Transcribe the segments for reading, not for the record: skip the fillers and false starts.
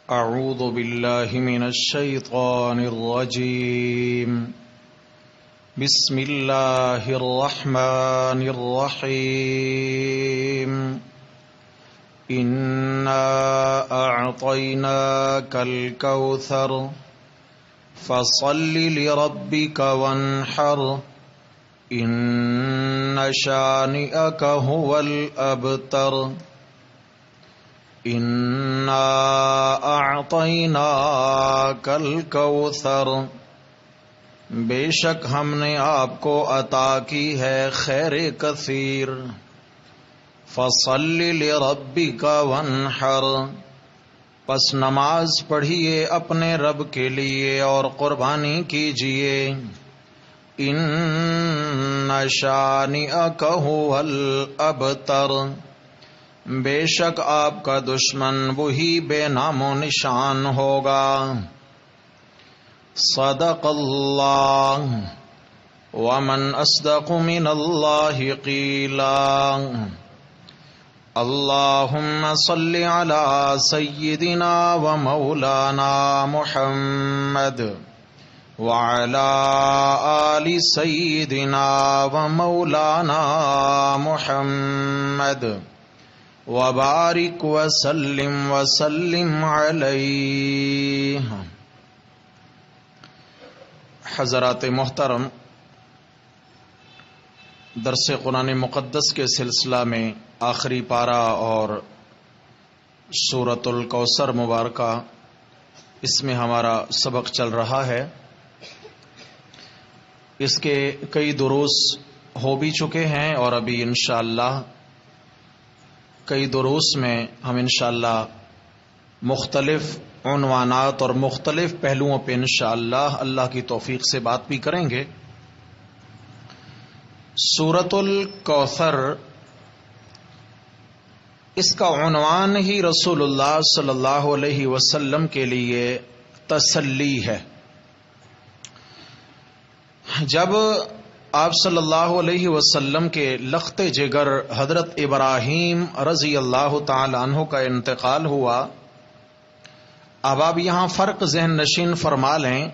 اعوذ باللہ من الشیطان الرجیم بسم اللہ الرحمن الرحیم انا اعطیناک الکوثر فصل لربک وانحر ان شانئک هو الابتر انا اعطیناک الکوثر، بے شک ہم نے آپ کو عطا کی ہے خیر کثیر۔ فصل لربک وانحر، پس نماز پڑھیے اپنے رب کے لیے اور قربانی کیجیے۔ ان شانئک هو الابتر، بے شک آپ کا دشمن وہی بے نام و نشان ہوگا۔ صدق اللہ، ومن اصدق من اللہ قیلا۔ اللہم صل علی سیدنا و مولانا محمد وعلی آل سیدنا و مولانا محمد وبارک وسلم علیہ۔ حضرات محترم، درس قرآن مقدس کے سلسلہ میں آخری پارہ اور سورۃ الکوثر مبارکہ، اس میں ہمارا سبق چل رہا ہے۔ اس کے کئی دروس ہو بھی چکے ہیں اور ابھی انشاءاللہ کئی دروس میں ہم انشاءاللہ مختلف عنوانات اور مختلف پہلوؤں پہ انشاءاللہ اللہ کی توفیق سے بات بھی کریں گے۔ سورۃ الکوثر، اس کا عنوان ہی رسول اللہ صلی اللہ علیہ وسلم کے لیے تسلی ہے۔ جب آپ صلی اللہ علیہ وسلم کے لخت جگر حضرت ابراہیم رضی اللہ تعالی عنہ کا انتقال ہوا، اب آپ یہاں فرق ذہن نشین فرما لیں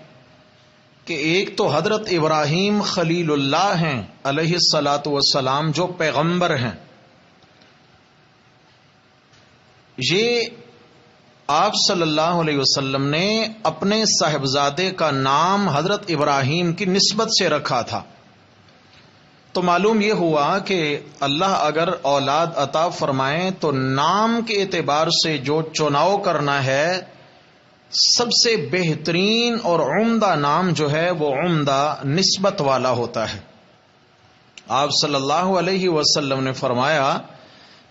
کہ ایک تو حضرت ابراہیم خلیل اللہ ہیں علیہ الصلاۃ والسلام، جو پیغمبر ہیں۔ یہ آپ صلی اللہ علیہ وسلم نے اپنے صاحبزادے کا نام حضرت ابراہیم کی نسبت سے رکھا تھا۔ تو معلوم یہ ہوا کہ اللہ اگر اولاد عطا فرمائیں تو نام کے اعتبار سے جو چناؤ کرنا ہے، سب سے بہترین اور عمدہ نام جو ہے وہ عمدہ نسبت والا ہوتا ہے۔ آپ صلی اللہ علیہ وسلم نے فرمایا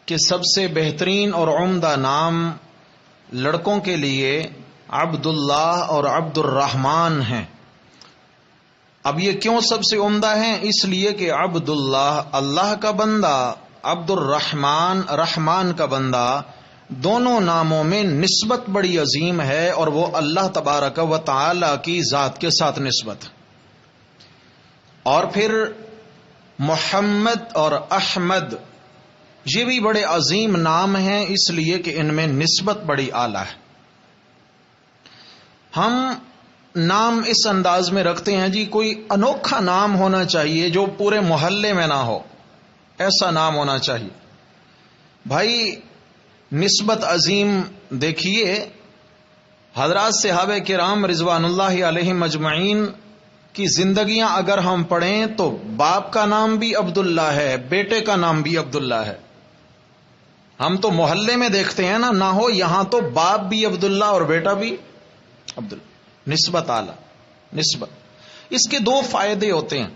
کہ سب سے بہترین اور عمدہ نام لڑکوں کے لیے عبداللہ اور عبد الرحمن ہیں۔ اب یہ کیوں سب سے عمدہ ہیں؟ اس لیے کہ عبداللہ اللہ کا بندہ، عبد الرحمن رحمان کا بندہ، دونوں ناموں میں نسبت بڑی عظیم ہے، اور وہ اللہ تبارک و تعالی کی ذات کے ساتھ نسبت۔ اور پھر محمد اور احمد، یہ بھی بڑے عظیم نام ہیں، اس لیے کہ ان میں نسبت بڑی اعلیٰ ہے۔ ہم نام اس انداز میں رکھتے ہیں، جی کوئی انوکھا نام ہونا چاہیے جو پورے محلے میں نہ ہو، ایسا نام ہونا چاہیے۔ بھائی نسبت عظیم دیکھیے، حضرات صحابہ کرام رضوان اللہ علیہم اجمعین کی زندگیاں اگر ہم پڑھیں تو باپ کا نام بھی عبداللہ ہے، بیٹے کا نام بھی عبداللہ ہے۔ ہم تو محلے میں دیکھتے ہیں نا ہو، یہاں تو باپ بھی عبداللہ اور بیٹا بھی عبداللہ۔ نسبت اعلیٰ نسبت، اس کے دو فائدے ہوتے ہیں۔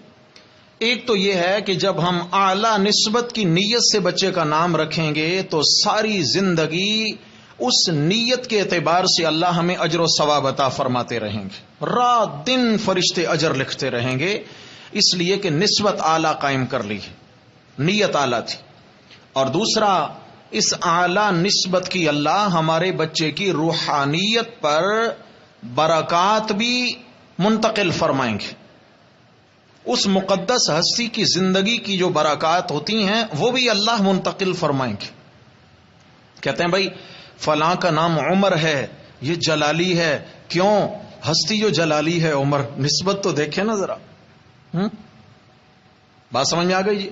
ایک تو یہ ہے کہ جب ہم اعلیٰ نسبت کی نیت سے بچے کا نام رکھیں گے تو ساری زندگی اس نیت کے اعتبار سے اللہ ہمیں اجر و ثواب عطا فرماتے رہیں گے، رات دن فرشتے اجر لکھتے رہیں گے، اس لیے کہ نسبت اعلیٰ قائم کر لی ہے، نیت اعلیٰ تھی۔ اور دوسرا، اس اعلیٰ نسبت کی اللہ ہمارے بچے کی روحانیت پر برکات بھی منتقل فرمائیں گے۔ اس مقدس ہستی کی زندگی کی جو برکات ہوتی ہیں وہ بھی اللہ منتقل فرمائیں گے۔ کہتے ہیں بھائی فلاں کا نام عمر ہے یہ جلالی ہے. کیوں؟ ہستی جو جلالی ہے عمر، نسبت تو دیکھیں نا ذرا. بات سمجھ میں آ گئی جی؟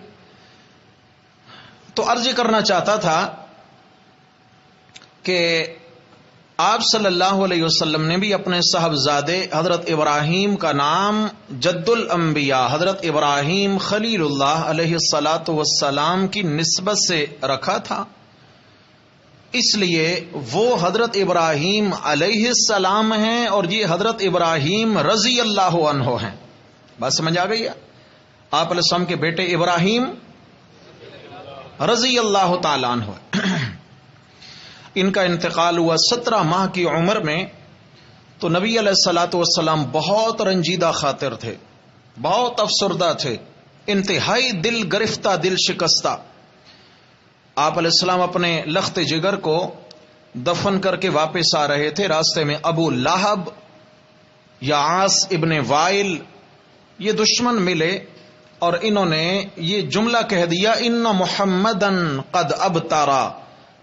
تو عرض کرنا چاہتا تھا کہ آپ صلی اللہ علیہ وسلم نے بھی اپنے صاحبزادے حضرت ابراہیم کا نام جد الانبیاء حضرت ابراہیم خلیل اللہ علیہ الصلاۃ والسلام کی نسبت سے رکھا تھا. اس لیے وہ حضرت ابراہیم علیہ السلام ہیں اور یہ حضرت ابراہیم رضی اللہ عنہ ہیں. بات سمجھ آ گئی ہے؟ آپ علیہ السلام کے بیٹے ابراہیم رضی اللہ تعالیٰ عنہ. ان کا انتقال ہوا 17 ماہ کی عمر میں. تو نبی علیہ الصلاۃ والسلام بہت رنجیدہ خاطر تھے، بہت افسردہ تھے، انتہائی دل گرفتہ، دل شکستہ. آپ علیہ السلام اپنے لخت جگر کو دفن کر کے واپس آ رہے تھے. راستے میں ابو لہب یا عاص ابن وائل یہ دشمن ملے اور انہوں نے یہ جملہ کہہ دیا ان محمدن قد ابترا،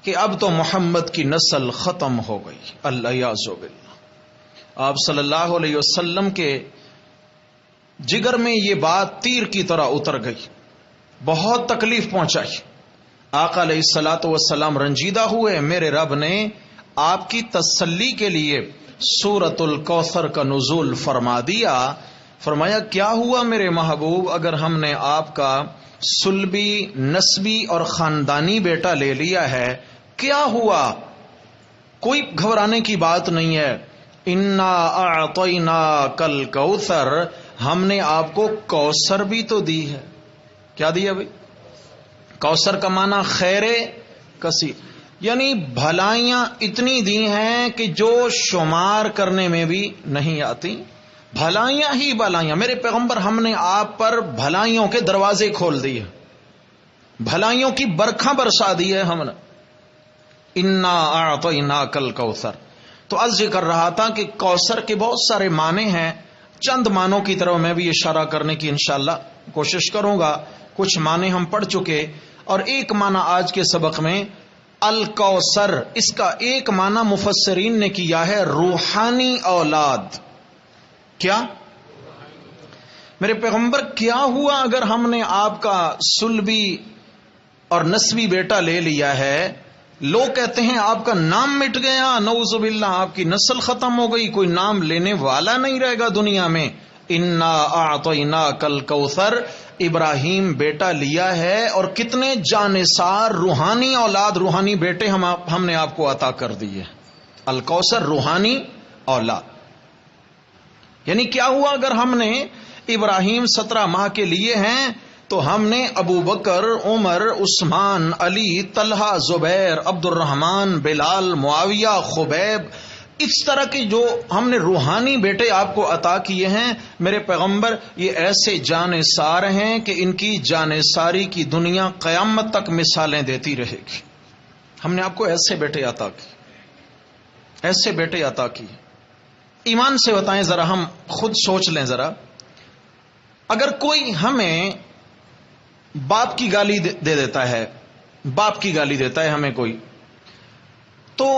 کہ اب تو محمد کی نسل ختم ہو گئی. الیاذ باللہ. آپ صلی اللہ علیہ وسلم کے جگر میں یہ بات تیر کی طرح اتر گئی، بہت تکلیف پہنچائی. آقا علیہ الصلاۃ والسلام رنجیدہ ہوئے. میرے رب نے آپ کی تسلی کے لیے سورۃ الکوثر کا نزول فرما دیا. فرمایا کیا ہوا میرے محبوب اگر ہم نے آپ کا سلبی نسبی اور خاندانی بیٹا لے لیا ہے؟ کیا ہوا؟ کوئی گھبرانے کی بات نہیں ہے. انا اعطیناک الکوثر، ہم نے آپ کو کوثر بھی تو دی ہے. کیا دیا بھائی؟ کوثر کا معنی خیر کثیر، یعنی بھلائیاں اتنی دی ہیں کہ جو شمار کرنے میں بھی نہیں آتی. بھلائیاں ہی بھلائیاں. میرے پیغمبر ہم نے آپ پر بھلائیوں کے دروازے کھول دیے، بھلائیوں کی برکھاں برسا دی ہے ہم نے. انا اعطیناک الکوثر. تو عرض کر رہا تھا کہ کوثر کے بہت سارے معنی ہیں. چند معنوں کی طرف میں بھی اشارہ کرنے کی انشاءاللہ کوشش کروں گا. کچھ معنی ہم پڑھ چکے اور ایک معنی آج کے سبق میں الکوثر، اس کا ایک معنی مفسرین نے کیا ہے روحانی اولاد. کیا میرے پیغمبر کیا ہوا اگر ہم نے آپ کا سلبی اور نسبی بیٹا لے لیا ہے؟ لوگ کہتے ہیں آپ کا نام مٹ گیا، نعوذ باللہ، آپ کی نسل ختم ہو گئی، کوئی نام لینے والا نہیں رہے گا دنیا میں. انا اعطیناک الکوثر، ابراہیم بیٹا لیا ہے اور کتنے جانثار روحانی اولاد، روحانی بیٹے ہم نے آپ کو عطا کر دیے. الکوثر روحانی اولاد. یعنی کیا ہوا اگر ہم نے ابراہیم 17 ماہ کے لیے ہیں تو ہم نے ابو بکر، عمر، عثمان، علی، طلحہ، زبیر، عبد الرحمن، بلال، معاویہ، خبیب، اس طرح کے جو ہم نے روحانی بیٹے آپ کو عطا کیے ہیں میرے پیغمبر، یہ ایسے جانثار ہیں کہ ان کی جانثاری کی دنیا قیامت تک مثالیں دیتی رہے گی. ہم نے آپ کو ایسے بیٹے عطا کیے، ایسے بیٹے عطا کیے. ایمان سے بتائیں ذرا، ہم خود سوچ لیں ذرا، اگر کوئی ہمیں باپ کی گالی دے دیتا ہے، باپ کی گالی دیتا ہے ہمیں کوئی، تو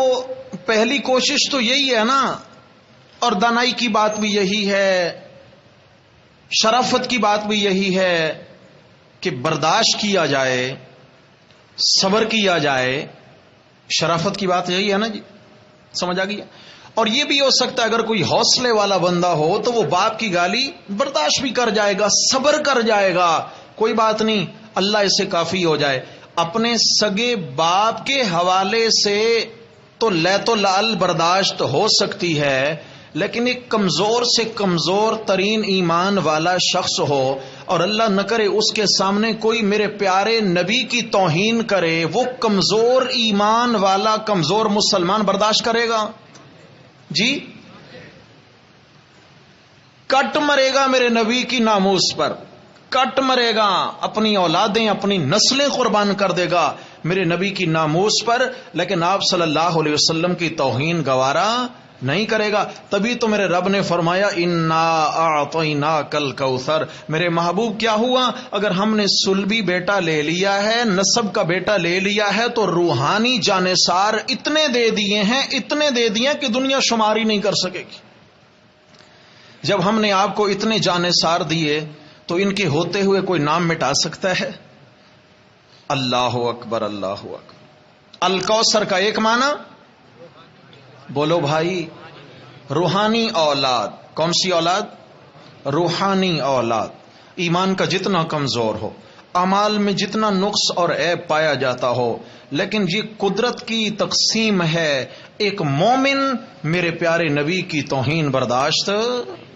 پہلی کوشش تو یہی ہے نا، اور دانائی کی بات بھی یہی ہے، شرافت کی بات بھی یہی ہے کہ برداشت کیا جائے، صبر کیا جائے. شرافت کی بات یہی ہے نا جی، سمجھ آ گئی. اور یہ بھی ہو سکتا ہے اگر کوئی حوصلے والا بندہ ہو تو وہ باپ کی گالی برداشت بھی کر جائے گا، صبر کر جائے گا، کوئی بات نہیں، اللہ اس سے کافی ہو جائے. اپنے سگے باپ کے حوالے سے تو لیت و لال برداشت ہو سکتی ہے، لیکن ایک کمزور سے کمزور ترین ایمان والا شخص ہو اور اللہ نہ کرے اس کے سامنے کوئی میرے پیارے نبی کی توہین کرے، وہ کمزور ایمان والا کمزور مسلمان برداشت کرے گا؟ جی کٹ مرے گا میرے نبی کی ناموس پر، کٹ مرے گا، اپنی اولادیں اپنی نسلیں قربان کر دے گا میرے نبی کی ناموس پر. لیکن آپ صلی اللہ علیہ وسلم کی توہین گوارا نہیں کرے گا. تبھی تو میرے رب نے فرمایا انا اعطیناک الکوثر. میرے محبوب کیا ہوا؟ اگر ہم نے سلبی بیٹا لے لیا ہے، نسب کا بیٹا لے لیا ہے، تو روحانی جانثار اتنے دے دیے ہیں، اتنے دے دیے کہ دنیا شماری نہیں کر سکے گی. جب ہم نے آپ کو اتنے جانثار دیے تو ان کے ہوتے ہوئے کوئی نام مٹا سکتا ہے؟ اللہ اکبر، اللہ اکبر. الکوثر کا ایک معنی بولو بھائی، روحانی اولاد. کون سی اولاد؟ روحانی اولاد. ایمان کا جتنا کمزور ہو، اعمال میں جتنا نقص اور عیب پایا جاتا ہو، لیکن یہ قدرت کی تقسیم ہے. ایک مومن میرے پیارے نبی کی توہین برداشت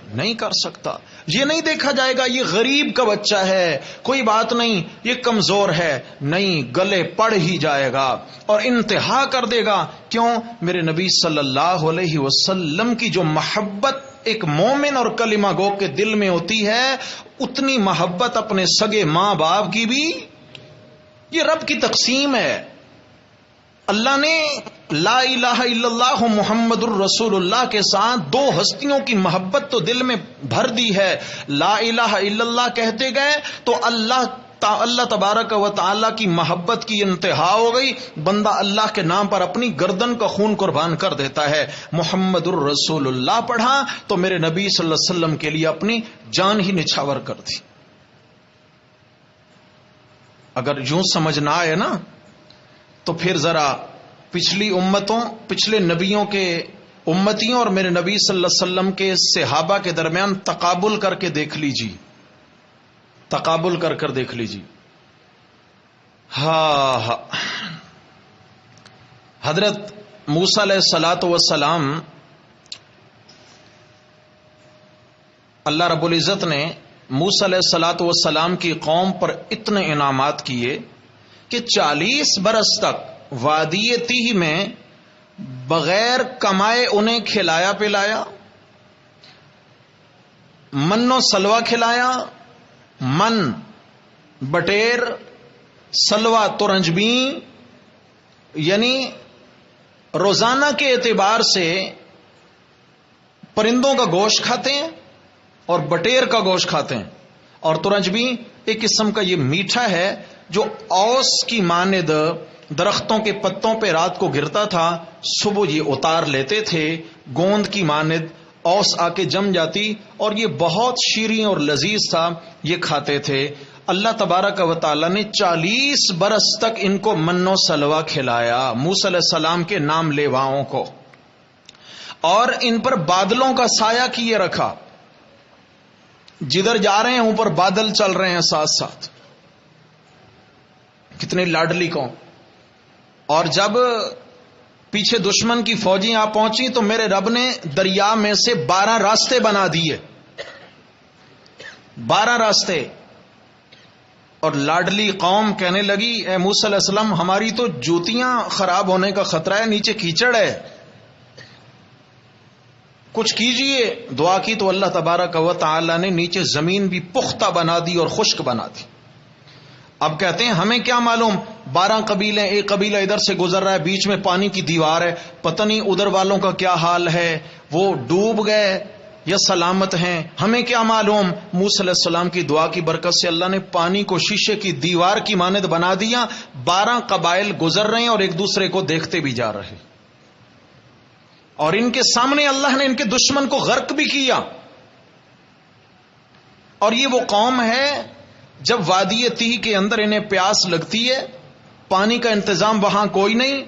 نہیں کر سکتا. یہ نہیں دیکھا جائے گا یہ غریب کا بچہ ہے، کوئی بات نہیں، یہ کمزور ہے. نہیں، گلے پڑ ہی جائے گا اور انتہا کر دے گا. کیوں؟ میرے نبی صلی اللہ علیہ وسلم کی جو محبت ایک مومن اور کلمہ گو کے دل میں ہوتی ہے، اتنی محبت اپنے سگے ماں باپ کی بھی. یہ رب کی تقسیم ہے. اللہ نے لا الہ الا اللہ محمد الرسول اللہ کے ساتھ دو ہستیوں کی محبت تو دل میں بھر دی ہے. لا الہ الا اللہ کہتے گئے تو اللہ تبارک و تعالی کی محبت کی انتہا ہو گئی. بندہ اللہ کے نام پر اپنی گردن کا خون قربان کر دیتا ہے. محمد الرسول اللہ پڑھا تو میرے نبی صلی اللہ علیہ وسلم کے لیے اپنی جان ہی نچھاور کر دی. اگر یوں سمجھ نہ آئے نا تو پھر ذرا پچھلی امتوں، پچھلے نبیوں کے امتیوں اور میرے نبی صلی اللہ علیہ وسلم کے صحابہ کے درمیان تقابل کر کے دیکھ لیجیے، تقابل کر دیکھ لیجیے. ہاں، حضرت موسیٰ علیہ الصلاۃ والسلام، اللہ رب العزت نے موسیٰ علیہ الصلاۃ والسلام کی قوم پر اتنے انعامات کیے کہ 40 برس تک وادی تیہ میں بغیر کمائے انہیں کھلایا پلایا، من و سلوہ کھلایا. من بٹیر، سلوہ ترنجبین، یعنی روزانہ کے اعتبار سے پرندوں کا گوشت کھاتے ہیں اور بٹیر کا گوشت کھاتے ہیں. اور ترنجبین ایک قسم کا یہ میٹھا ہے جو اوس کی مانند درختوں کے پتوں پہ رات کو گرتا تھا، صبح یہ اتار لیتے تھے، گوند کی مانند اوس آ کے جم جاتی، اور یہ بہت شیریں اور لذیذ تھا، یہ کھاتے تھے. اللہ تبارک و تعالی نے 40 برس تک ان کو من و سلوہ کھلایا، موسیٰ علیہ السلام کے نام لیواؤں کو، اور ان پر بادلوں کا سایہ کیے رکھا. جدھر جا رہے ہیں اوپر بادل چل رہے ہیں ساتھ ساتھ. کتنی لاڈلی قوم. اور جب پیچھے دشمن کی فوجیں آ پہنچی تو میرے رب نے دریا میں سے 12 راستے بنا دیے، 12 راستے. اور لاڈلی قوم کہنے لگی اے موسیٰ علیہ السلام ہماری تو جوتیاں خراب ہونے کا خطرہ ہے، نیچے کیچڑ ہے، کچھ کیجئے. دعا کی تو اللہ تبارک و تعالی نے نیچے زمین بھی پختہ بنا دی اور خشک بنا دی. اب کہتے ہیں ہمیں کیا معلوم، 12 قبیلے، ایک قبیلہ ادھر سے گزر رہا ہے، بیچ میں پانی کی دیوار ہے، پتہ نہیں ادھر والوں کا کیا حال ہے، وہ ڈوب گئے یا سلامت ہیں، ہمیں کیا معلوم. موسیٰ علیہ السلام کی دعا کی برکت سے اللہ نے پانی کو شیشے کی دیوار کی مانند بنا دیا. 12 قبائل گزر رہے ہیں اور ایک دوسرے کو دیکھتے بھی جا رہے، اور ان کے سامنے اللہ نے ان کے دشمن کو غرق بھی کیا. اور یہ وہ قوم ہے جب وادی تیہ کے اندر انہیں پیاس لگتی ہے، پانی کا انتظام وہاں کوئی نہیں،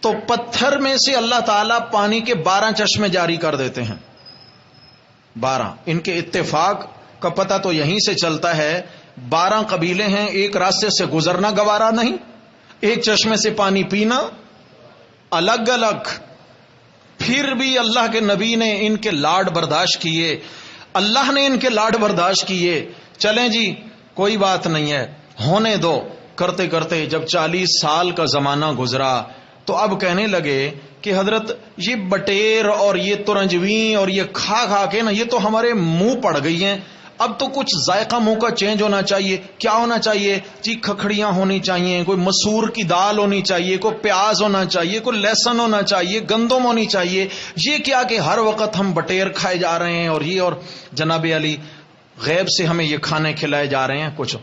تو پتھر میں سے اللہ تعالیٰ پانی کے 12 چشمے جاری کر دیتے ہیں. 12 ان کے اتفاق کا پتہ تو یہیں سے چلتا ہے. 12 قبیلے ہیں، ایک راستے سے گزرنا گوارا نہیں، ایک چشمے سے پانی پینا الگ الگ. پھر بھی اللہ کے نبی نے ان کے لاڈ برداشت کیے، اللہ نے ان کے لاڈ برداشت کیے. چلیں جی کوئی بات نہیں ہے، ہونے دو. کرتے کرتے جب 40 سال کا زمانہ گزرا تو اب کہنے لگے کہ حضرت یہ بٹیر اور یہ ترنجویں اور یہ کھا کھا کے نا یہ تو ہمارے منہ پڑ گئی ہیں، اب تو کچھ ذائقہ منہ کا چینج ہونا چاہیے. کیا ہونا چاہیے جی؟ کھکھڑیاں ہونی چاہیے, کوئی مسور کی دال ہونی چاہیے, کوئی پیاز ہونا چاہیے, کوئی لہسن ہونا چاہیے, گندم ہونی چاہیے. یہ کیا کہ ہر وقت ہم بٹیر کھائے جا رہے ہیں, اور جناب علی غیب سے ہمیں یہ کھانے کھلائے جا رہے ہیں کچھ.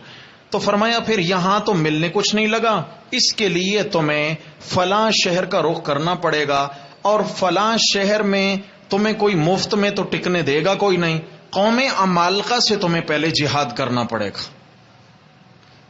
تو فرمایا پھر یہاں تو ملنے کچھ نہیں لگا, اس کے لیے تمہیں فلاں شہر کا رخ کرنا پڑے گا, اور فلاں شہر میں تمہیں کوئی مفت میں تو ٹکنے دے گا کوئی نہیں. قوم عمالقہ سے تمہیں پہلے جہاد کرنا پڑے گا.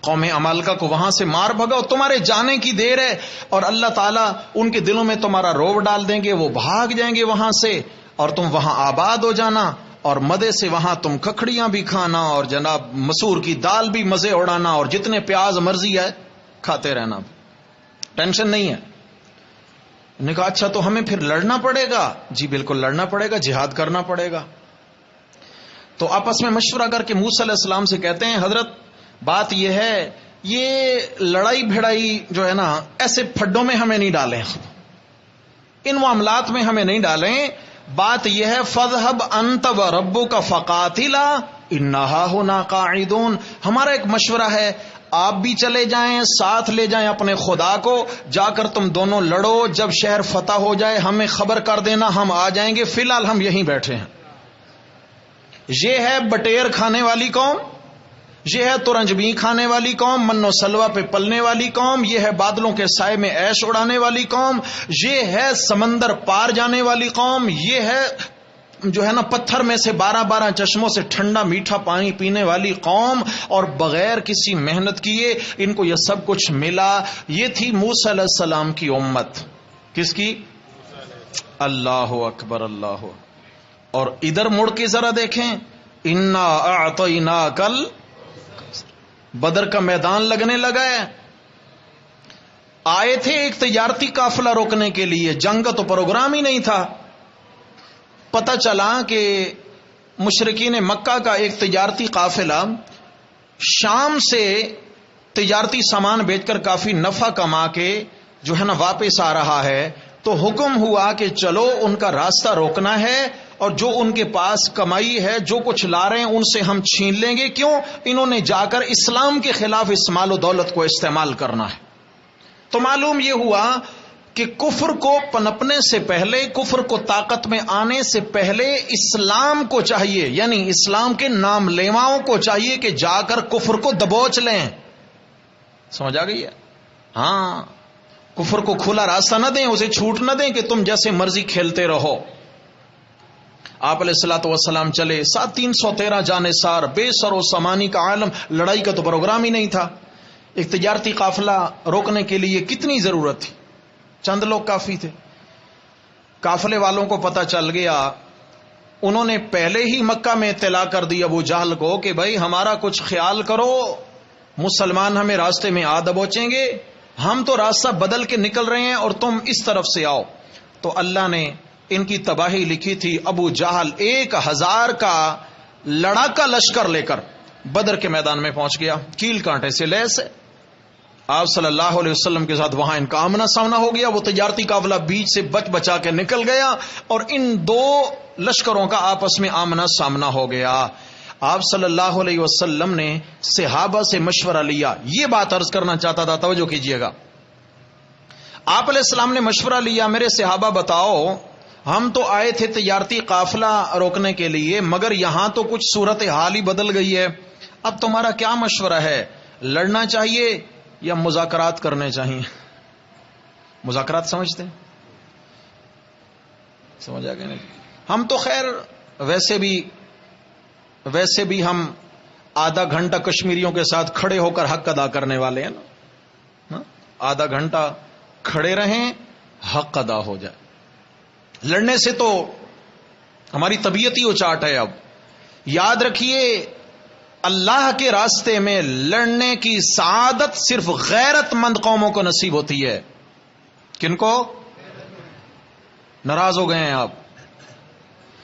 قوم عمالقہ کو وہاں سے مار بھگاؤ, تمہارے جانے کی دیر ہے, اور اللہ تعالیٰ ان کے دلوں میں تمہارا رعب ڈال دیں گے, وہ بھاگ جائیں گے وہاں سے, اور تم وہاں آباد ہو جانا, اور مزے سے وہاں تم کھکھڑیاں بھی کھانا, اور جناب مسور کی دال بھی مزے اڑانا, اور جتنے پیاز مرضی ہے کھاتے رہنا, ٹینشن نہیں ہے. نے کہا اچھا تو ہمیں پھر لڑنا پڑے گا؟ جی بالکل لڑنا پڑے گا, جہاد کرنا پڑے گا. تو آپس میں مشورہ کر کے موسیٰ علیہ السلام سے کہتے ہیں حضرت بات یہ ہے, یہ لڑائی بھڑائی جو ہے نا ایسے پھڈوں میں ہمیں نہیں ڈالیں, ان معاملات میں ہمیں نہیں ڈالیں. بات یہ ہے فَاذْهَبْ أَنْتَ وَرَبُّكَ فَقَاتِلَا إِنَّا هُنَا قَاعِدُونَ. ہمارا ایک مشورہ ہے, آپ بھی چلے جائیں, ساتھ لے جائیں اپنے خدا کو, جا کر تم دونوں لڑو, جب شہر فتح ہو جائے ہمیں خبر کر دینا, ہم آ جائیں گے, فی الحال ہم یہیں بیٹھے ہیں. یہ ہے بٹیر کھانے والی قوم, یہ ہے ترنجبین کھانے والی قوم, من و سلوہ پہ پلنے والی قوم, یہ ہے بادلوں کے سائے میں عیش اڑانے والی قوم, یہ ہے سمندر پار جانے والی قوم, یہ ہے جو ہے نا پتھر میں سے 12 چشموں سے ٹھنڈا میٹھا پانی پینے والی قوم, اور بغیر کسی محنت کیے ان کو یہ سب کچھ ملا. یہ تھی موسیٰ علیہ السلام کی امت. کس کی؟ اللہ اکبر, اللہ. اور ادھر مڑ کے ذرا دیکھیں, انا اعطیناک بدر کا میدان لگنے لگا ہے. آئے تھے ایک تجارتی قافلہ روکنے کے لیے, جنگ کا تو پروگرام ہی نہیں تھا. پتہ چلا کہ مشرکین مکہ کا ایک تجارتی قافلہ شام سے تجارتی سامان بیچ کر کافی نفع کما کے جو ہے نا واپس آ رہا ہے. تو حکم ہوا کہ چلو ان کا راستہ روکنا ہے, اور جو ان کے پاس کمائی ہے, جو کچھ لا رہے ہیں ان سے ہم چھین لیں گے. کیوں؟ انہوں نے جا کر اسلام کے خلاف اس مال و دولت کو استعمال کرنا ہے. تو معلوم یہ ہوا کہ کفر کو پنپنے سے پہلے, کفر کو طاقت میں آنے سے پہلے اسلام کو چاہیے, یعنی اسلام کے نام لیواؤں کو چاہیے کہ جا کر کفر کو دبوچ لیں. سمجھ آ گئی ہے؟ ہاں, کفر کو کھلا راستہ نہ دیں, اسے چھوٹ نہ دیں کہ تم جیسے مرضی کھیلتے رہو. آپ علیہ الصلوۃ والسلام چلے, 313 جانثار, بے سر و سامانی کا عالم, لڑائی کا تو پروگرام ہی نہیں تھا. ایک تجارتی قافلہ روکنے کے لیے کتنی ضرورت تھی؟ چند لوگ کافی تھے. قافلے والوں کو پتہ چل گیا, انہوں نے پہلے ہی مکہ میں اطلاع کر دی ابو جہل کو کہ بھائی ہمارا کچھ خیال کرو, مسلمان ہمیں راستے میں آ دبوچیں گے, ہم تو راستہ بدل کے نکل رہے ہیں اور تم اس طرف سے آؤ. تو اللہ نے ان کی تباہی لکھی تھی. ابو جہل 1000 کا لڑاکا لشکر لے کر بدر کے میدان میں پہنچ گیا, کیل کانٹے سے لیس ہے. آپ صلی اللہ علیہ وسلم کے ساتھ وہاں ان کا آمنا سامنا ہو گیا. وہ تجارتی قافلہ بیچ سے بچا کے نکل گیا, اور ان دو لشکروں کا آپس میں آمنا سامنا ہو گیا. آپ صلی اللہ علیہ وسلم نے صحابہ سے مشورہ لیا. یہ بات عرض کرنا چاہتا تھا, توجہ کیجئے گا. آپ علیہ السلام نے مشورہ لیا, میرے صحابہ بتاؤ, ہم تو آئے تھے تجارتی قافلہ روکنے کے لیے, مگر یہاں تو کچھ صورت حال ہی بدل گئی ہے. اب تمہارا کیا مشورہ ہے, لڑنا چاہیے یا مذاکرات کرنے چاہیے؟ مذاکرات سمجھتے ہیں؟ سمجھ آ گیا نہیں؟ ہم تو خیر ویسے بھی ہم آدھا گھنٹہ کشمیریوں کے ساتھ کھڑے ہو کر حق ادا کرنے والے ہیں نا. آدھا گھنٹہ کھڑے رہیں, حق ادا ہو جائے. لڑنے سے تو ہماری طبیعت ہی اچاٹ ہے. اب یاد رکھیے, اللہ کے راستے میں لڑنے کی سعادت صرف غیرت مند قوموں کو نصیب ہوتی ہے. کن کو؟ ناراض ہو گئے ہیں آپ؟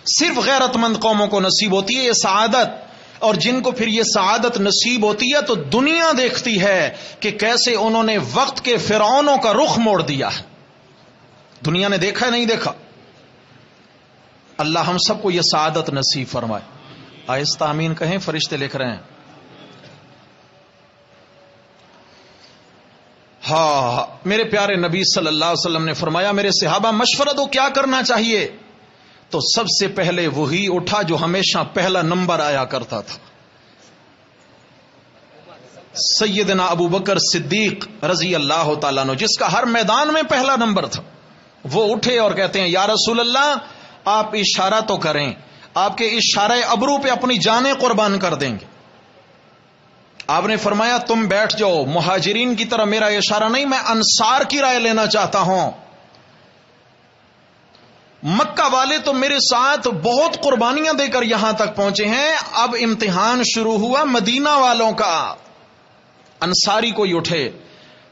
صرف غیرت مند قوموں کو نصیب ہوتی ہے یہ سعادت. اور جن کو پھر یہ سعادت نصیب ہوتی ہے تو دنیا دیکھتی ہے کہ کیسے انہوں نے وقت کے فرعونوں کا رخ موڑ دیا ہے. دنیا نے دیکھا نہیں دیکھا؟ اللہ ہم سب کو یہ سعادت نصیب فرمائے. آہستہ آمین کہیں، فرشتے لکھ رہے ہیں. ہاں میرے پیارے نبی صلی اللہ علیہ وسلم نے فرمایا میرے صحابہ مشورہ دو کیا کرنا چاہیے. تو سب سے پہلے وہی اٹھا جو ہمیشہ پہلا نمبر آیا کرتا تھا، سیدنا ابو بکر صدیق رضی اللہ تعالیٰ عنہ، جس کا ہر میدان میں پہلا نمبر تھا. وہ اٹھے اور کہتے ہیں یا رسول اللہ آپ اشارہ تو کریں، آپ کے اشارہ ابرو پہ اپنی جانیں قربان کر دیں گے. آپ نے فرمایا تم بیٹھ جاؤ، مہاجرین کی طرح میرا اشارہ نہیں، میں انصار کی رائے لینا چاہتا ہوں. مکہ والے تو میرے ساتھ بہت قربانیاں دے کر یہاں تک پہنچے ہیں، اب امتحان شروع ہوا مدینہ والوں کا. انصاری کوئی اٹھے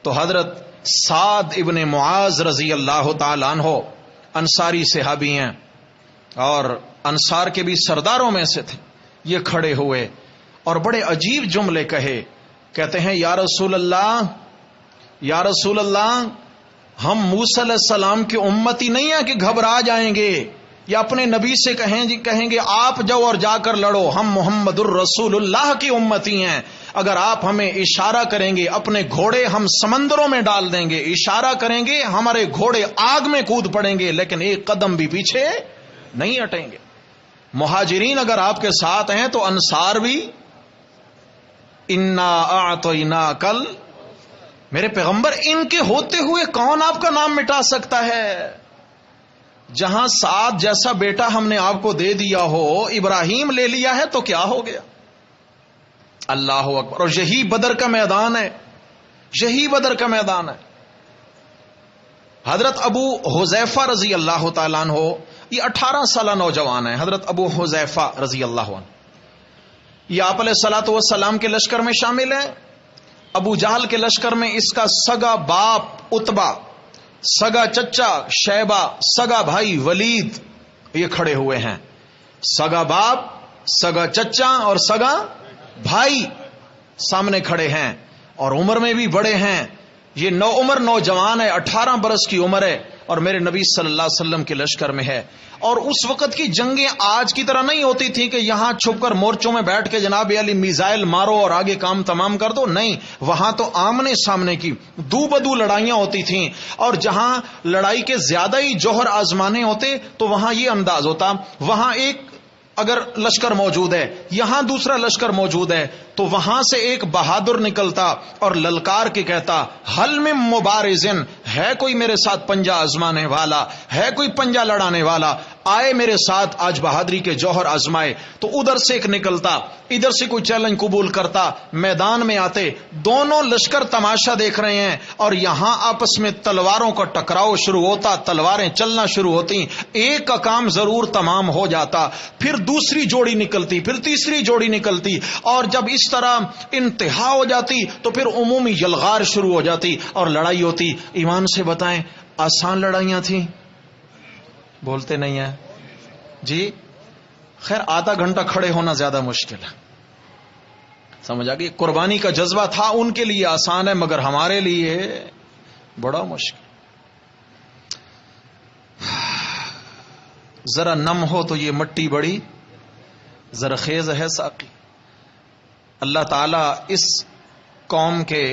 تو حضرت سعد ابن معاذ رضی اللہ تعالیٰ عنہ انصاری صحابی ہیں اور انصار کے بھی سرداروں میں سے تھے. یہ کھڑے ہوئے اور بڑے عجیب جملے کہتے ہیں یا رسول اللہ، یا رسول اللہ، ہم موسیٰ علیہ السلام کی امتی نہیں ہیں کہ گھبرا جائیں گے یا اپنے نبی سے کہیں گے آپ جاؤ اور جا کر لڑو. ہم محمد الرسول اللہ کی امتی ہیں. اگر آپ ہمیں اشارہ کریں گے اپنے گھوڑے ہم سمندروں میں ڈال دیں گے، اشارہ کریں گے ہمارے گھوڑے آگ میں کود پڑیں گے، لیکن ایک قدم بھی پیچھے نہیں ہٹیں گے. مہاجرین اگر آپ کے ساتھ ہیں تو انصار بھی. انا اعطیناکل، میرے پیغمبر ان کے ہوتے ہوئے کون آپ کا نام مٹا سکتا ہے؟ جہاں سعد جیسا بیٹا ہم نے آپ کو دے دیا ہو، ابراہیم لے لیا ہے تو کیا ہو گیا؟ اللہ اکبر. اور یہی بدر کا میدان ہے، یہی بدر کا میدان ہے. حضرت ابو حذیفہ رضی اللہ تعالیٰ عنہ، یہ 18 سالہ نوجوان ہے. حضرت ابو حذیفہ رضی اللہ عنہ یہ آپ علیہ الصلوۃ والسلام کے لشکر میں شامل ہیں. ابو جہل کے لشکر میں اس کا سگا باپ عتبہ، سگا چچا شیبہ، سگا بھائی ولید یہ کھڑے ہوئے ہیں. سگا باپ، سگا چچا اور سگا بھائی سامنے کھڑے ہیں اور عمر میں بھی بڑے ہیں. یہ عمر نوجوان ہے، 18 برس کی عمر ہے اور میرے نبی صلی اللہ علیہ وسلم کے لشکر میں ہے. اور اس وقت کی جنگیں آج کی طرح نہیں ہوتی تھی کہ یہاں چھپ کر مورچوں میں بیٹھ کے جناب علی میزائل مارو اور آگے کام تمام کر دو. نہیں، وہاں تو آمنے سامنے کی دو بدو لڑائیاں ہوتی تھیں. اور جہاں لڑائی کے زیادہ ہی جوہر آزمانے ہوتے تو وہاں یہ انداز ہوتا، وہاں ایک اگر لشکر موجود ہے، یہاں دوسرا لشکر موجود ہے، تو وہاں سے ایک بہادر نکلتا اور للکار کے کہتا حل من مبارزن، ہے کوئی میرے ساتھ پنجہ آزمانے والا، ہے کوئی پنجہ لڑانے والا، آئے میرے ساتھ آج بہادری کے جوہر آزمائے. تو ادھر سے ایک نکلتا، ادھر سے کوئی چیلنج قبول کرتا. میدان میں آتے، دونوں لشکر تماشا دیکھ رہے ہیں اور یہاں آپس میں تلواروں کا ٹکراؤ شروع ہوتا، تلواریں چلنا شروع ہوتی. ایک کا کام ضرور تمام ہو جاتا، پھر دوسری جوڑی نکلتی، پھر تیسری جوڑی نکلتی، اور جب اس طرح انتہا ہو جاتی تو پھر عمومی یلغار شروع ہو جاتی اور لڑائی ہوتی. ایمان سے بتائیں آسان لڑائیاں تھیں؟ بولتے نہیں ہیں جی. خیر آدھا گھنٹہ کھڑے ہونا زیادہ مشکل ہے، سمجھ آ گئی. قربانی کا جذبہ تھا ان کے لیے آسان ہے، مگر ہمارے لیے بڑا مشکل. ذرا نم ہو تو یہ مٹی بڑی زرخیز ہے ساقی. اللہ تعالیٰ اس قوم کے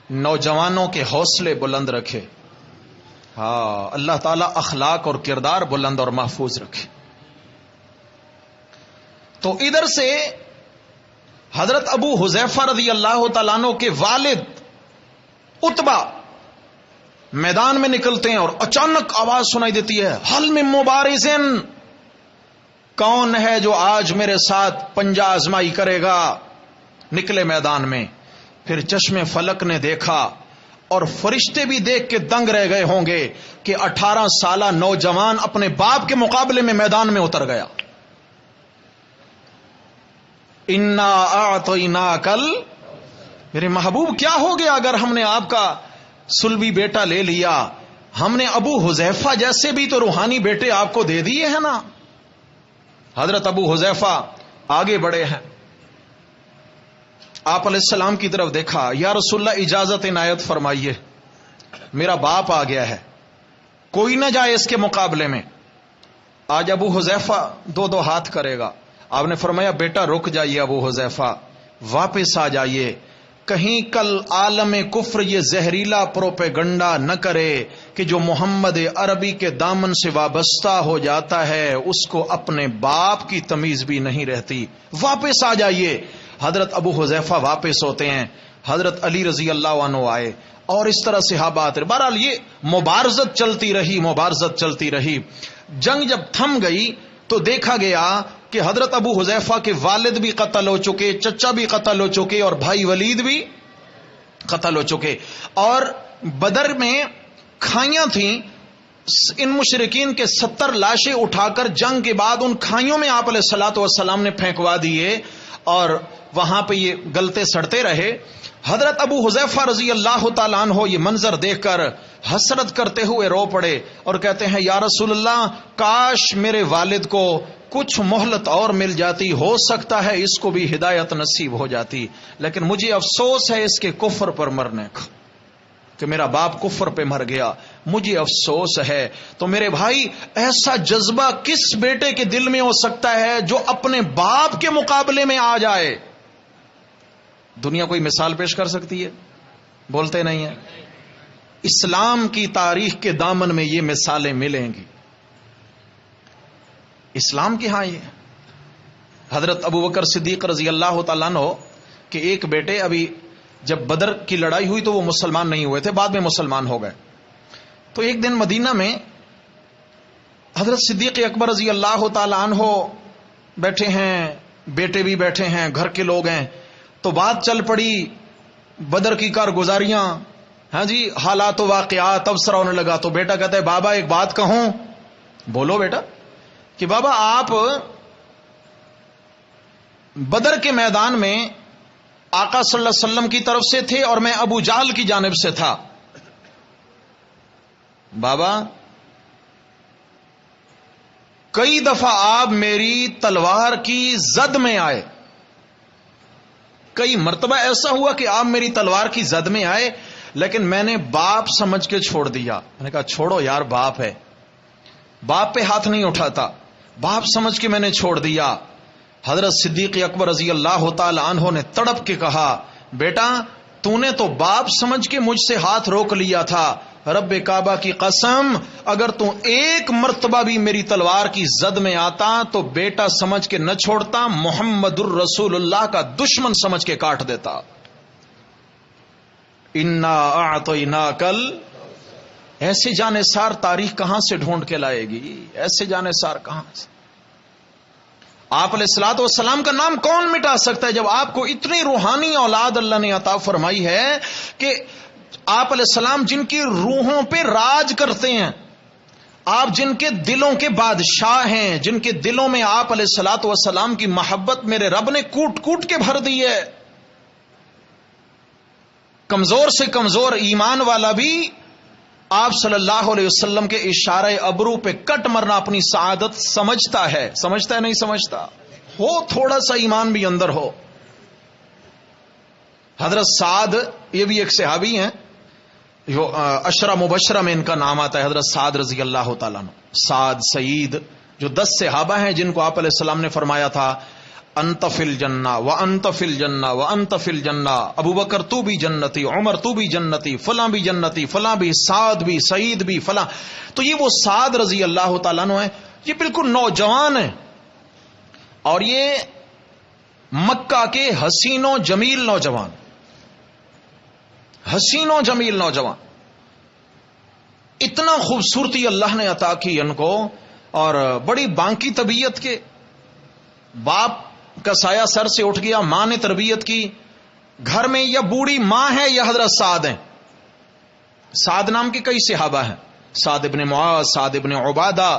نوجوانوں کے حوصلے بلند رکھے. ہاں اللہ تعالیٰ اخلاق اور کردار بلند اور محفوظ رکھے. تو ادھر سے حضرت ابو حذیفہ رضی اللہ تعالیٰ عنہ کے والد عتبہ میدان میں نکلتے ہیں اور اچانک آواز سنائی دیتی ہے حل من مبارزن، کون ہے جو آج میرے ساتھ پنجہ آزمائی کرے گا؟ نکلے میدان میں. پھر چشم فلک نے دیکھا اور فرشتے بھی دیکھ کے دنگ رہ گئے ہوں گے کہ 18 سالہ نوجوان اپنے باپ کے مقابلے میں میدان میں اتر گیا. انا اعطیناکل، میرے محبوب کیا ہو گیا اگر ہم نے آپ کا سلبی بیٹا لے لیا؟ ہم نے ابو حذیفہ جیسے بھی تو روحانی بیٹے آپ کو دے دیے ہیں نا. حضرت ابو حذیفہ آگے بڑھے ہیں، آپ علیہ السلام کی طرف دیکھا، یا رسول اللہ اجازت عنایت فرمائیے، میرا باپ آ گیا ہے، کوئی نہ جائے اس کے مقابلے میں. آج ابو حذیفہ دو ہاتھ کرے گا. آپ نے فرمایا بیٹا رک جائیے ابو حذیفہ، واپس آ جائیے، کہیں کل عالم کفر یہ زہریلا پروپیگنڈا نہ کرے کہ جو محمد عربی کے دامن سے وابستہ ہو جاتا ہے اس کو اپنے باپ کی تمیز بھی نہیں رہتی، واپس آ جائیے۔ حضرت ابو حذیفہ واپس ہوتے ہیں، حضرت علی رضی اللہ عنہ آئے، اور اس طرح صحابہ آتے۔ بہرحال یہ مبارزت چلتی رہی۔ جنگ جب تھم گئی تو دیکھا گیا کہ حضرت ابو حذیفہ کے والد بھی قتل ہو چکے، چچا بھی قتل ہو چکے، اور بھائی ولید بھی قتل ہو چکے، اور بدر میں کھائیاں تھیں، ان مشرکین کے 70 لاشیں اٹھا کر جنگ کے بعد ان کھائیوں میں آپ علیہ الصلوۃ والسلام نے پھینکوا دیے، اور وہاں پہ یہ گلتے سڑتے رہے۔ حضرت ابو حذیفہ رضی اللہ تعالیٰ عنہ یہ منظر دیکھ کر حسرت کرتے ہوئے رو پڑے اور کہتے ہیں یا رسول اللہ، کاش میرے والد کو کچھ مہلت اور مل جاتی، ہو سکتا ہے اس کو بھی ہدایت نصیب ہو جاتی، لیکن مجھے افسوس ہے اس کے کفر پر مرنے کا، کہ میرا باپ کفر پہ مر گیا، مجھے افسوس ہے۔ تو میرے بھائی، ایسا جذبہ کس بیٹے کے دل میں ہو سکتا ہے جو اپنے باپ کے مقابلے میں آ جائے؟ دنیا کوئی مثال پیش کر سکتی ہے؟ بولتے نہیں ہیں۔ اسلام کی تاریخ کے دامن میں یہ مثالیں ملیں گی، اسلام کی۔ ہاں، یہ حضرت ابو بکر صدیق رضی اللہ تعالیٰ عنہ کہ ایک بیٹے ابھی جب بدر کی لڑائی ہوئی تو وہ مسلمان نہیں ہوئے تھے، بعد میں مسلمان ہو گئے۔ تو ایک دن مدینہ میں حضرت صدیق اکبر رضی اللہ تعالیٰ عنہ بیٹھے ہیں، بیٹے بھی بیٹھے ہیں، گھر کے لوگ ہیں، تو بات چل پڑی بدر کی کارگزاریاں، ہاں جی، حالات و واقعات تبصرہ ہونے لگا۔ تو بیٹا کہتا ہے بابا ایک بات کہوں؟ بولو بیٹا۔ کہ بابا آپ بدر کے میدان میں آقا صلی اللہ علیہ وسلم کی طرف سے تھے اور میں ابو جہل کی جانب سے تھا۔ بابا کئی دفعہ آپ میری تلوار کی زد میں آئے، کئی مرتبہ ایسا ہوا کہ آپ میری تلوار کی زد میں آئے، لیکن میں نے باپ سمجھ کے چھوڑ دیا۔ میں نے کہا چھوڑو یار، باپ ہے، باپ پہ ہاتھ نہیں اٹھاتا، باپ سمجھ کے میں نے چھوڑ دیا۔ حضرت صدیق اکبر رضی اللہ تعالی عنہ نے تڑپ کے کہا بیٹا تو نے تو باپ سمجھ کے مجھ سے ہاتھ روک لیا تھا، رب کعبہ کی قسم اگر تو ایک مرتبہ بھی میری تلوار کی زد میں آتا تو بیٹا سمجھ کے نہ چھوڑتا، محمد الرسول اللہ کا دشمن سمجھ کے کاٹ دیتا۔ انا اعطیناکل، ایسے جانثار تاریخ کہاں سے ڈھونڈ کے لائے گی؟ ایسے جانثار کہاں سے؟ آپ علیہ الصلوۃ والسلام کا نام کون مٹا سکتا ہے جب آپ کو اتنی روحانی اولاد اللہ نے عطا فرمائی ہے کہ آپ علیہ السلام جن کی روحوں پہ راج کرتے ہیں، آپ جن کے دلوں کے بادشاہ ہیں، جن کے دلوں میں آپ علیہ الصلوۃ والسلام کی محبت میرے رب نے کوٹ کوٹ کے بھر دی ہے۔ کمزور سے کمزور ایمان والا بھی آپ صلی اللہ علیہ وسلم کے اشارہ ابرو پہ کٹ مرنا اپنی سعادت سمجھتا ہے نہیں سمجھتا؟ ہو تھوڑا سا ایمان بھی اندر ہو۔ حضرت سعد، یہ بھی ایک صحابی ہیں جو عشرہ مبشرہ میں ان کا نام آتا ہے، حضرت سعد رضی اللہ تعالیٰ عنہ، سعد سعید، جو 10 صحابہ ہیں جن کو آپ علیہ السلام نے فرمایا تھا انت فی الجنہ وانت فی الجنہ وانت فی الجنہ، ابو بکر تو بھی جنتی، عمر تو بھی جنتی، فلاں بھی جنتی، فلاں بھی، سعد بھی، سعید بھی، فلاں۔ تو یہ وہ سعد رضی اللہ تعالیٰ عنہ ہیں، یہ بالکل نوجوان ہیں، اور یہ مکہ کے حسین و جمیل نوجوان، حسین و جمیل نوجوان، اتنا خوبصورتی اللہ نے عطا کی ان کو، اور بڑی بانکی طبیعت کے، باپ کا سایہ سر سے اٹھ گیا، ماں نے تربیت کی، گھر میں یا بوڑھی ماں ہے یا حضرت سعد ہیں۔ سعد نام کے کئی صحابہ ہیں، سعد ابن معاذ، سعد ابن عبادہ،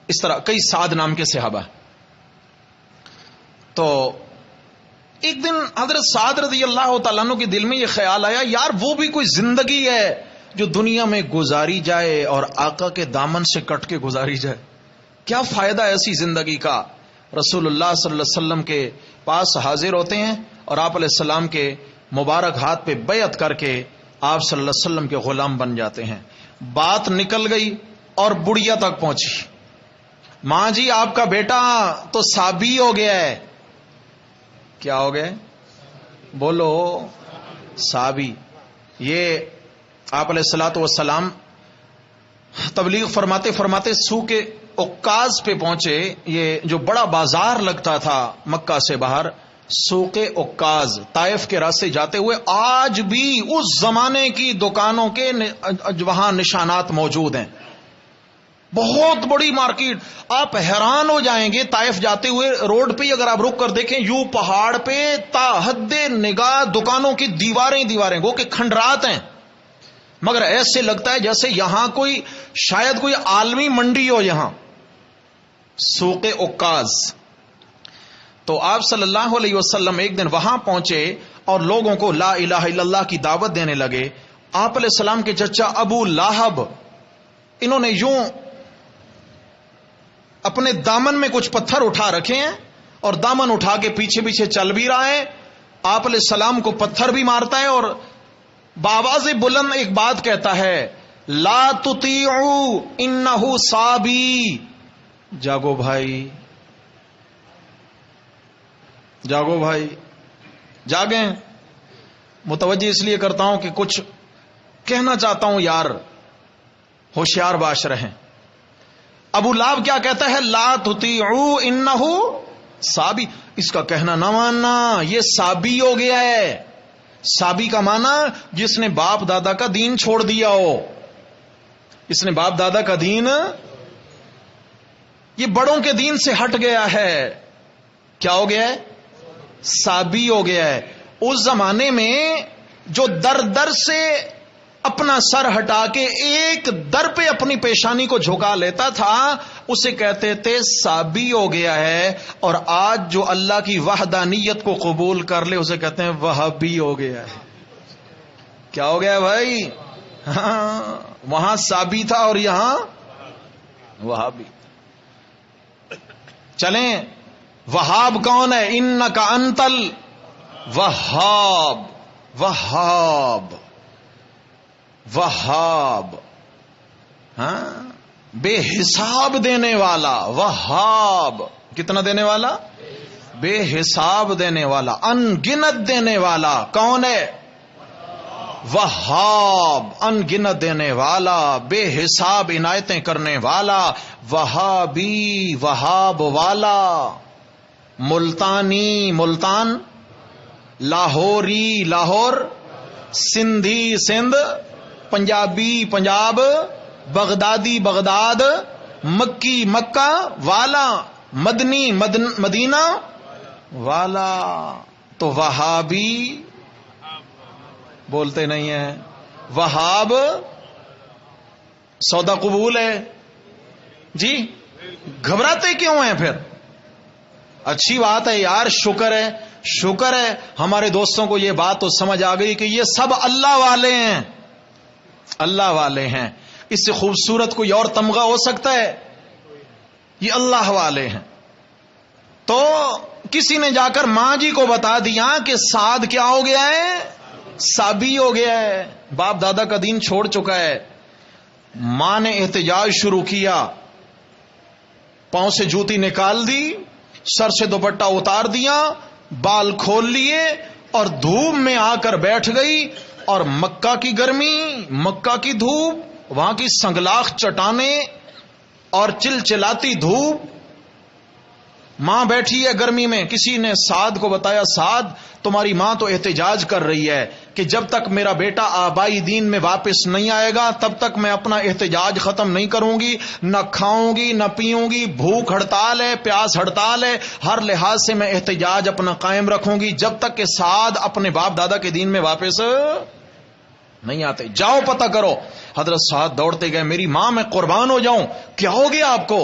اس طرح کئی سعد نام کے صحابہ ہیں۔ تو ایک دن حضرت سعد رضی اللہ تعالیٰ عنہ کے دل میں یہ خیال آیا یار وہ بھی کوئی زندگی ہے جو دنیا میں گزاری جائے اور آقا کے دامن سے کٹ کے گزاری جائے، کیا فائدہ ایسی زندگی کا؟ رسول اللہ صلی اللہ علیہ وسلم کے پاس حاضر ہوتے ہیں اور آپ علیہ السلام کے مبارک ہاتھ پہ بیعت کر کے آپ صلی اللہ علیہ وسلم کے غلام بن جاتے ہیں۔ بات نکل گئی اور بڑھیا تک پہنچی، ماں جی آپ کا بیٹا تو صابی ہو گیا ہے. کیا ہو گئے؟ بولو. صابی. یہ آپ علیہ الصلوۃ والسلام تبلیغ فرماتے فرماتے سوق عکاظ پہ پہنچے. یہ جو بڑا بازار لگتا تھا مکہ سے باہر، سوق عکاظ، طائف کے راستے جاتے ہوئے آج بھی اس زمانے کی دکانوں کے وہاں نشانات موجود ہیں. بہت بڑی مارکیٹ. آپ حیران ہو جائیں گے طائف جاتے ہوئے روڈ پہ اگر آپ رک کر دیکھیں، یوں پہاڑ پہ تا حد نگاہ دکانوں کی دیواریں دیواریں، گو کہ کھنڈرات ہیں، مگر ایسے لگتا ہے جیسے یہاں کوئی شاید کوئی عالمی منڈی ہو. یہاں سوق عکاظ. تو آپ صلی اللہ علیہ وسلم ایک دن وہاں پہنچے اور لوگوں کو لا الہ الا اللہ کی دعوت دینے لگے. آپ علیہ السلام کے چچا ابو لہب، انہوں نے یوں اپنے دامن میں کچھ پتھر اٹھا رکھے ہیں اور دامن اٹھا کے پیچھے پیچھے چل بھی رہا ہے. آپ علیہ السلام کو پتھر بھی مارتا ہے اور بآواز بلند ایک بات کہتا ہے، لا تطیعوا انہ صابی. جاگو بھائی، جاگو بھائی، جاگیں. متوجہ اس لیے کرتا ہوں کہ کچھ کہنا چاہتا ہوں یار، ہوشیار باش رہیں. ابو لہب کیا کہتا ہے؟ لا تطیعوا انہ صابی. اس کا کہنا نہ ماننا، یہ صابی ہو گیا ہے. صابی کا معنی جس نے باپ دادا کا دین چھوڑ دیا ہو. اس نے باپ دادا کا دین، یہ بڑوں کے دین سے ہٹ گیا ہے. کیا ہو گیا ہے؟ صابی ہو گیا ہے. اس زمانے میں جو در در سے اپنا سر ہٹا کے ایک در پہ اپنی پیشانی کو جھکا لیتا تھا، اسے کہتے تھے صابی ہو گیا ہے. اور آج جو اللہ کی وحدانیت کو قبول کر لے اسے کہتے ہیں وہابی ہو گیا ہے. کیا ہو گیا ہے بھائی؟ ہاں، وہاں صابی تھا اور یہاں وہابی. چلیں، وہاب کون ہے؟ انکا انتل وہاب. وہاب، وہاب، ہاں، بے حساب دینے والا. وہاب کتنا دینے والا؟ بے حساب دینے والا، ان گنت دینے والا. کون ہے؟ وہاب، ان گنت دینے والا، بے حساب عنایتیں کرنے والا. وہابی، وہاب والا. ملتانی، ملتان. لاہوری، لاہور. سندھی، سندھ. پنجابی، پنجاب. بغدادی، بغداد. مکی، مکہ والا. مدنی، مدینہ والا. تو وہابی بولتے نہیں ہیں. وہاب سودا قبول ہے جی. گھبراتے کیوں ہیں پھر؟ اچھی بات ہے یار، شکر ہے، شکر ہے ہمارے دوستوں کو یہ بات تو سمجھ آ گئی کہ یہ سب اللہ والے ہیں. اللہ والے ہیں. اس سے خوبصورت کوئی اور تمغہ ہو سکتا ہے؟ یہ اللہ والے ہیں. تو کسی نے جا کر ماں جی کو بتا دیا کہ سعد کیا ہو گیا ہے؟ صابی ہو گیا ہے، باپ دادا کا دین چھوڑ چکا ہے. ماں نے احتجاج شروع کیا، پاؤں سے جوتی نکال دی، سر سے دوپٹہ اتار دیا، بال کھول لیے اور دھوپ میں آ کر بیٹھ گئی. اور مکہ کی گرمی، مکہ کی دھوپ، وہاں کی سنگلاخ چٹانیں اور چلچلاتی دھوپ، ماں بیٹھی ہے گرمی میں. کسی نے سعد کو بتایا، سعد تمہاری ماں تو احتجاج کر رہی ہے کہ جب تک میرا بیٹا آبائی دین میں واپس نہیں آئے گا تب تک میں اپنا احتجاج ختم نہیں کروں گی، نہ کھاؤں گی نہ پیوں گی. بھوک ہڑتال ہے، پیاس ہڑتال ہے، ہر لحاظ سے میں احتجاج اپنا قائم رکھوں گی جب تک کہ سعد اپنے باپ دادا کے دین میں واپس نہیں آتے. جاؤ پتہ کرو. حضرت سعد دوڑتے گئے، میری ماں میں قربان ہو جاؤں، کیا ہو گیا آپ کو؟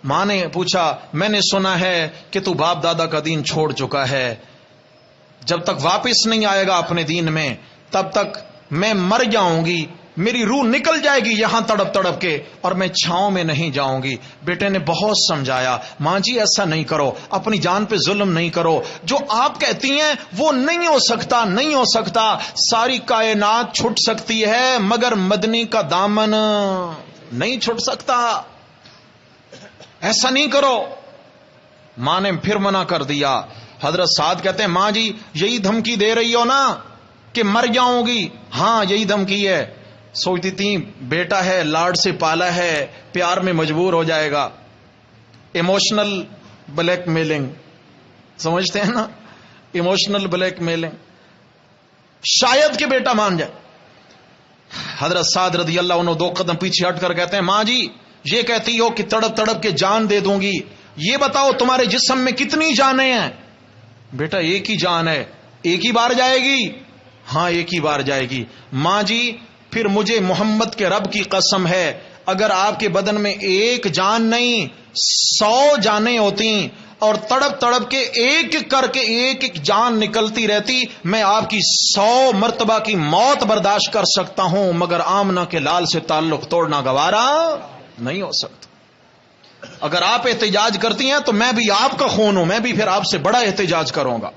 ماں نے پوچھا، میں نے سنا ہے کہ تو باپ دادا کا دین چھوڑ چکا ہے، جب تک واپس نہیں آئے گا اپنے دین میں تب تک میں مر جاؤں گی، میری روح نکل جائے گی یہاں تڑپ تڑپ کے، اور میں چھاؤں میں نہیں جاؤں گی. بیٹے نے بہت سمجھایا، ماں جی ایسا نہیں کرو، اپنی جان پہ ظلم نہیں کرو، جو آپ کہتی ہیں وہ نہیں ہو سکتا، نہیں ہو سکتا. ساری کائنات چھٹ سکتی ہے مگر مدنی کا دامن نہیں چھٹ سکتا. ایسا نہیں کرو. ماں نے پھر منع کر دیا. حضرت سعد کہتے ہیں ماں جی یہی دھمکی دے رہی ہو نا کہ مر جاؤں گی؟ ہاں یہی دھمکی ہے. سوچتی تھی بیٹا ہے، لاڈ سے پالا ہے، پیار میں مجبور ہو جائے گا. ایموشنل بلیک میلنگ سمجھتے ہیں نا، ایموشنل بلیک میلنگ. شاید کہ بیٹا مان جائے. حضرت سعد رضی اللہ عنہ 2 قدم پیچھے ہٹ کر کہتے ہیں ماں جی یہ کہتی ہو کہ تڑپ تڑپ کے جان دے دوں گی، یہ بتاؤ تمہارے جسم میں کتنی جانیں ہیں؟ بیٹا ایک ہی جان ہے. ایک ہی بار جائے گی؟ ہاں ایک ہی بار جائے گی. ماں جی پھر مجھے محمد کے رب کی قسم ہے اگر آپ کے بدن میں ایک جان نہیں 100 جانیں ہوتی اور تڑپ تڑپ کے ایک کر کے ایک ایک جان نکلتی رہتی، میں آپ کی 100 مرتبہ کی موت برداشت کر سکتا ہوں، مگر آمنہ کے لال سے تعلق توڑنا گوارا نہیں ہو سکتا. اگر آپ احتجاج کرتی ہیں تو میں بھی آپ کا خون ہوں، میں بھی پھر آپ سے بڑا احتجاج کروں گا.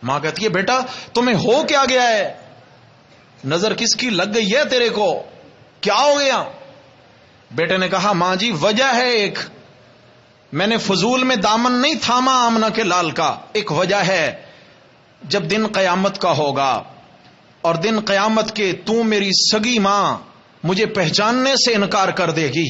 ماں کہتی ہے بیٹا تمہیں ہو کیا گیا ہے؟ نظر کس کی لگ گئی ہے تیرے کو؟ کیا ہو گیا؟ بیٹے نے کہا ماں جی وجہ ہے ایک، میں نے فضول میں دامن نہیں تھاما آمنہ کے لال کا. ایک وجہ ہے، جب دن قیامت کا ہوگا اور دن قیامت کے تو میری سگی ماں مجھے پہچاننے سے انکار کر دے گی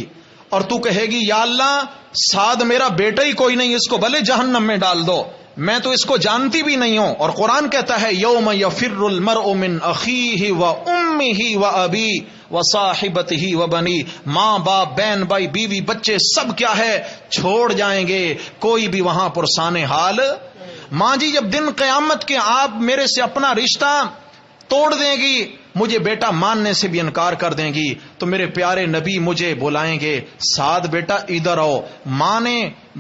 اور تو کہے گی یا اللہ سعد میرا بیٹا ہی کوئی نہیں، اس کو بھلے جہنم میں ڈال دو، میں تو اس کو جانتی بھی نہیں ہوں. اور قرآن کہتا ہے یوم یفر المرء من اخیہ و امہ و ابی و صاحبتہ و بنی. ماں باپ بہن بھائی بیوی بچے سب کیا ہے چھوڑ جائیں گے، کوئی بھی وہاں پرسان حال. ماں جی جب دن قیامت کے آپ میرے سے اپنا رشتہ توڑ دیں گی، مجھے بیٹا ماننے سے بھی انکار کر دیں گی، تو میرے پیارے نبی مجھے بلائیں گے سعد بیٹا ادھر آؤ. ماں نے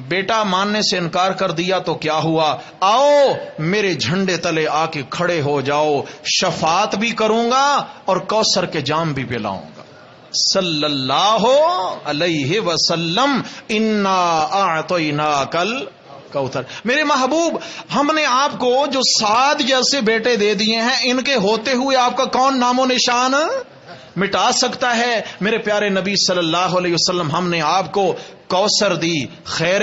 بیٹا ماننے سے انکار کر دیا تو کیا ہوا؟ آؤ میرے جھنڈے تلے آ کے کھڑے ہو جاؤ، شفاعت بھی کروں گا اور کوثر کے جام بھی پلاؤں گا. صلی اللہ علیہ وسلم. انا اعطیناک الکوثر. میرے محبوب ہم نے آپ کو جو سعد جیسے بیٹے دے دیے ہیں، ان کے ہوتے ہوئے آپ کا کون نام و نشان مٹا سکتا ہے؟ میرے پیارے نبی صلی اللہ علیہ وسلم ہم نے آپ کو کوثر دی، خیر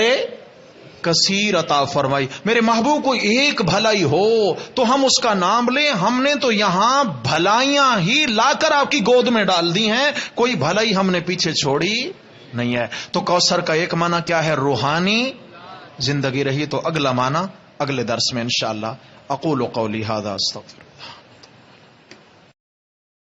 کثیر عطا فرمائی. میرے محبوب کو ایک بھلائی ہو تو ہم اس کا نام لیں. ہم نے تو یہاں بھلائیاں ہی لا کر آپ کی گود میں ڈال دی ہیں، کوئی بھلائی ہم نے پیچھے چھوڑی نہیں ہے. تو کوثر کا ایک معنی کیا ہے؟ روحانی زندگی رہی. تو اگلا معنی اگلے درس میں انشاءاللہ. اقول قولی ھذا استغفر